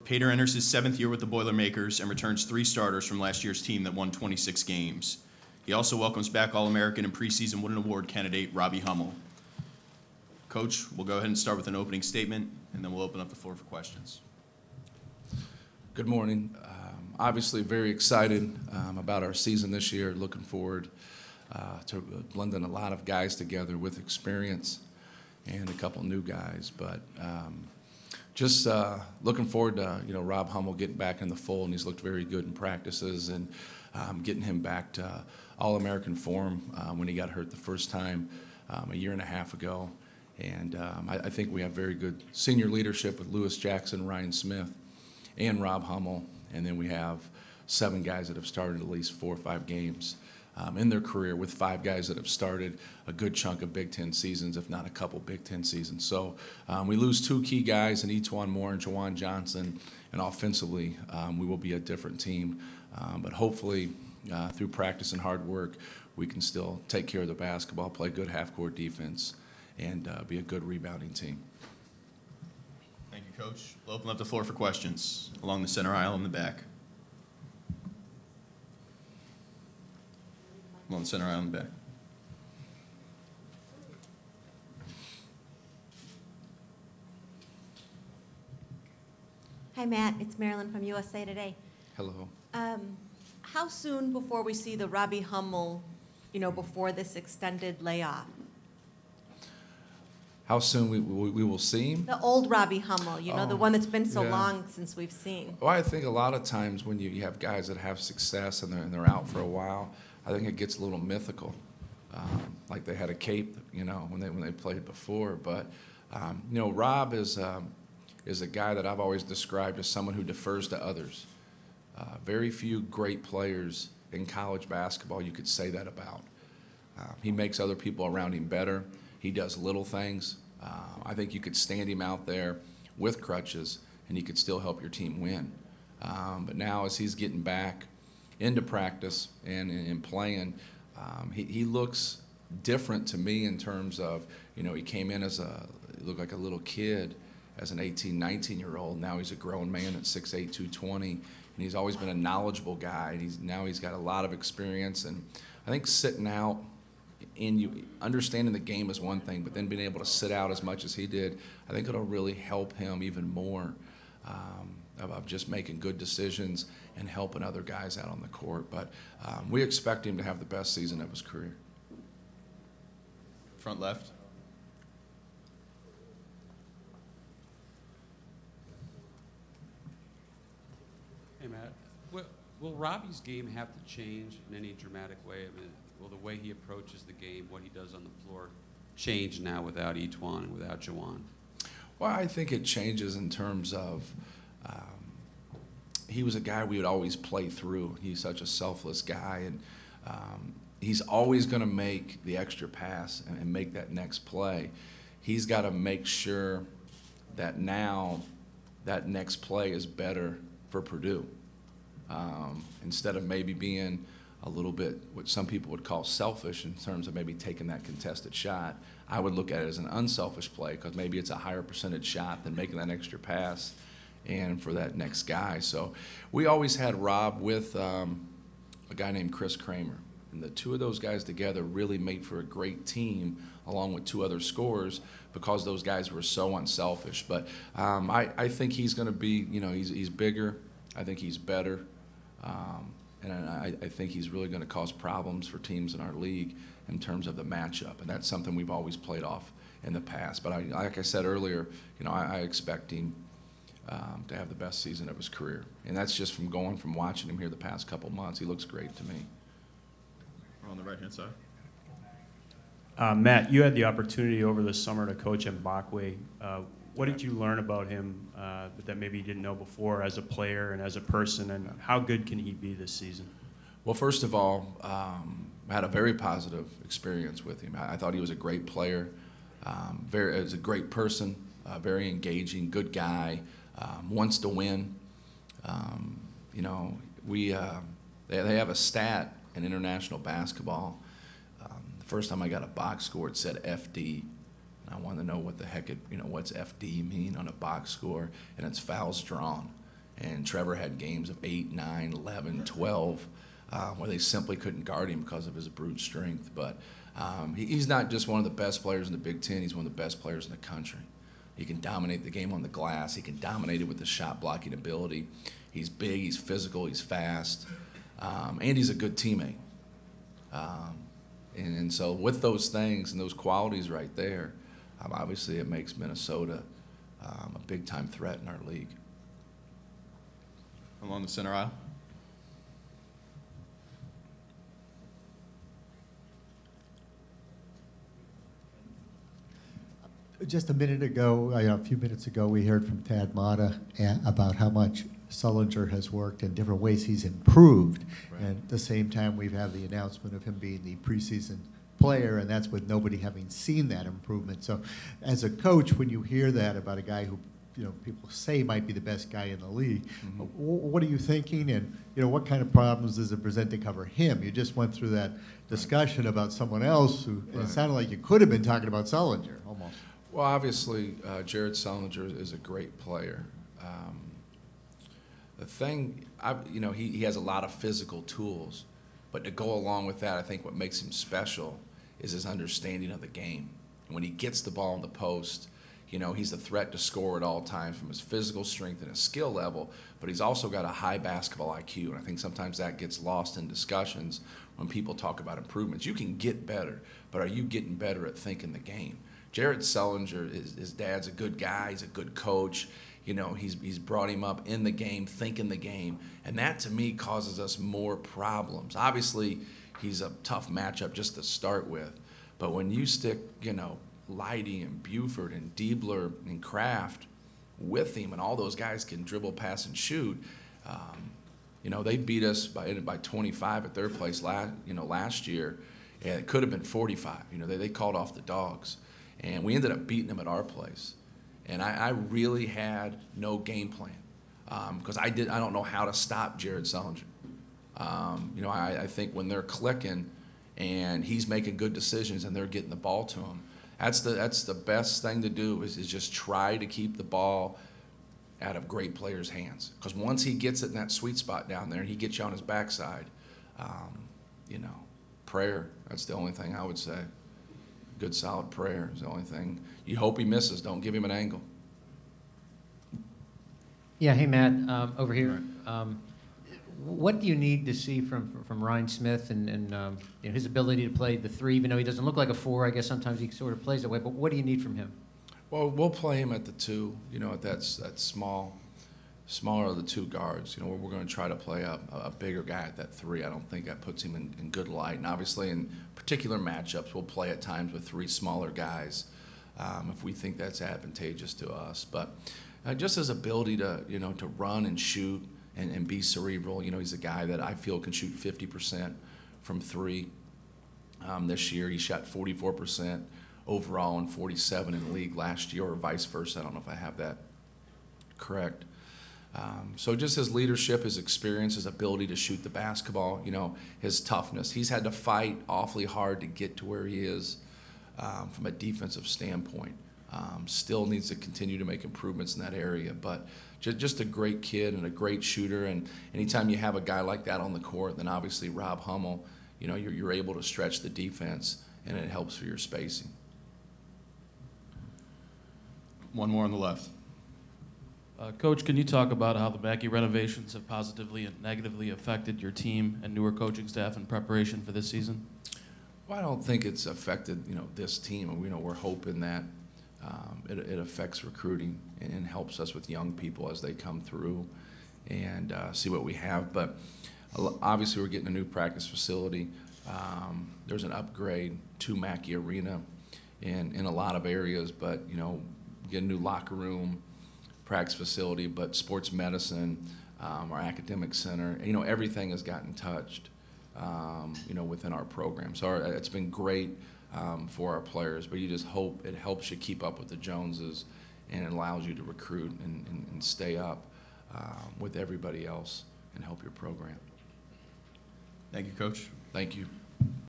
Pater enters his 7th year with the Boilermakers and returns 3 starters from last year's team that won 26 games. He also welcomes back All-American and preseason Wooden Award candidate Robbie Hummel. Coach, we'll go ahead and start with an opening statement, and then we'll open up the floor for questions. Good morning. Obviously very excited about our season this year, looking forward to blending a lot of guys together with experience and a couple new guys. But just looking forward to Rob Hummel getting back in the fold, and he's looked very good in practices, and getting him back to All-American form when he got hurt the first time a year and a half ago. And I think we have very good senior leadership with Lewis Jackson, Ryan Smith, and Rob Hummel. And then we have 7 guys that have started at least 4 or 5 games in their career, with 5 guys that have started a good chunk of Big Ten seasons, if not a couple Big Ten seasons. So we lose 2 key guys in Etuan Moore and JaJuan Johnson, and offensively we will be a different team. But hopefully through practice and hard work, we can still take care of the basketball, play good half-court defense, and be a good rebounding team. Thank you, Coach. We'll open up the floor for questions along the center aisle in the back. Along the center aisle in the back. Hi, Matt. It's Marilyn from USA Today. Hello. How soon before we see the Robbie Hummel, before this extended layoff? How soon we will see him? The old Robbie Hummel, the one that's been so yeah. long since we've seen. Well, I think a lot of times when you have guys that have success and they're out for a while, I think it gets a little mythical, like they had a cape, when they played before. But Rob is a guy that I've always described as someone who defers to others. Very few great players in college basketball you could say that about. He makes other people around him better. He does little things. I think you could stand him out there with crutches, and he could still help your team win. But now, as he's getting back into practice and playing, he looks different to me in terms of, he came in he looked like a little kid as an 18, 19-year-old. Now he's a grown man at 6'8", 220, and he's always been a knowledgeable guy. Now he's got a lot of experience, and I think sitting out and understanding the game is one thing, but then being able to sit out as much as he did, I think it'll really help him even more of just making good decisions and helping other guys out on the court. But we expect him to have the best season of his career. Front left. Hey, Matt. Will Robbie's game have to change in any dramatic way? I mean, will the way he approaches the game, what he does on the floor, change now without Etuan and without JaJuan? Well, I think it changes in terms of he was a guy we would always play through. He's such a selfless guy, and he's always going to make the extra pass and make that next play. He's got to make sure that now that next play is better for Purdue. Instead of maybe being a little bit what some people would call selfish in terms of maybe taking that contested shot, I would look at it as an unselfish play, because maybe it's a higher percentage shot than making that extra pass and for that next guy. So we always had Rob with a guy named Chris Kramer, and the 2 of those guys together really made for a great team, along with 2 other scorers, because those guys were so unselfish. But I think he's going to be, he's bigger. I think he's better. And I think he's really going to cause problems for teams in our league in terms of the matchup, and that's something we've always played off in the past. But like I said earlier, I expect him to have the best season of his career, and that's just from watching him here the past couple months. He looks great to me. We're on the right-hand side. Matt, you had the opportunity over the summer to coach Mbakwe. What did you learn about him that maybe you didn't know before as a player and as a person, and how good can he be this season? Well, first of all, I had a very positive experience with him. I thought he was a great player, was a great person, very engaging, good guy, wants to win. They have a stat in international basketball. The first time I got a box score, it said FD. I wanted to know what the heck what's FD mean on a box score, and it's fouls drawn. And Trevor had games of 8, 9, 11, 12, where they simply couldn't guard him because of his brute strength. But he's not just one of the best players in the Big Ten, he's one of the best players in the country. He can dominate the game on the glass. He can dominate it with his shot blocking ability. He's big, he's physical, he's fast, and he's a good teammate. And so with those things and those qualities right there, obviously it makes Minnesota a big-time threat in our league. Along the center aisle. Just a minute ago, a few minutes ago, we heard from Tad Mata about how much Sullinger has worked and different ways he's improved. Right. And at the same time, we've had the announcement of him being the preseason player, and that's with nobody having seen that improvement. So as a coach, when you hear that about a guy who people say might be the best guy in the league, what are you thinking? And what kind of problems does it present to cover him? You just went through that discussion about someone else who it sounded like you could have been talking about Sullinger almost. Well, obviously, Jared Sullinger is a great player. The thing, he has a lot of physical tools, but to go along with that, I think what makes him special is his understanding of the game. And when he gets the ball in the post, he's a threat to score at all times from his physical strength and his skill level, but he's also got a high basketball IQ, and I think sometimes that gets lost in discussions when people talk about improvements. You can get better, but are you getting better at thinking the game? Jared Sullinger, his dad's a good guy, he's a good coach. He's brought him up in the game, thinking the game, and that to me causes us more problems. Obviously, he's a tough matchup just to start with, but when you stick, Leidy and Buford and Diebler and Kraft with him, and all those guys can dribble, pass, and shoot, they beat us by 25 at their place last year, and it could have been 45. They called off the dogs, and we ended up beating them at our place. And I really had no game plan because I don't know how to stop Jared Sullinger. I think when they're clicking and he's making good decisions and they're getting the ball to him, that's the best thing to do is just try to keep the ball out of great players' hands. Because once he gets it in that sweet spot down there and he gets you on his backside, prayer, that's the only thing I would say. Good solid prayer is the only thing. You hope he misses. Don't give him an angle. Yeah, hey Matt, over here. What do you need to see from Ryan Smith and his ability to play the three, even though he doesn't look like a four? I guess sometimes he sort of plays that way. But what do you need from him? Well, we'll play him at the two. At that smaller of the two guards. We're going to try to play a bigger guy at that three. I don't think that puts him in good light. And obviously, in particular matchups, we'll play at times with three smaller guys if we think that's advantageous to us. But just his ability to to run and shoot and be cerebral. He's a guy that I feel can shoot 50% from three. This year, he shot 44% overall and 47% in the league last year, or vice versa. I don't know if I have that correct. So just his leadership, his experience, his ability to shoot the basketball, his toughness. He's had to fight awfully hard to get to where he is from a defensive standpoint. Still needs to continue to make improvements in that area, but just a great kid and a great shooter. And anytime you have a guy like that on the court, then obviously Rob Hummel, you're able to stretch the defense, and it helps for your spacing. One more on the left. Coach, can you talk about how the Mackey renovations have positively and negatively affected your team and newer coaching staff in preparation for this season? Well, I don't think it's affected, this team. We're hoping that it affects recruiting and helps us with young people as they come through and see what we have. But obviously, we're getting a new practice facility. There's an upgrade to Mackey Arena in a lot of areas, but get a new locker room, practice facility, but sports medicine, our academic center, everything has gotten touched, within our program. So it's been great for our players, but you just hope it helps you keep up with the Joneses and it allows you to recruit and stay up with everybody else and help your program. Thank you, Coach. Thank you.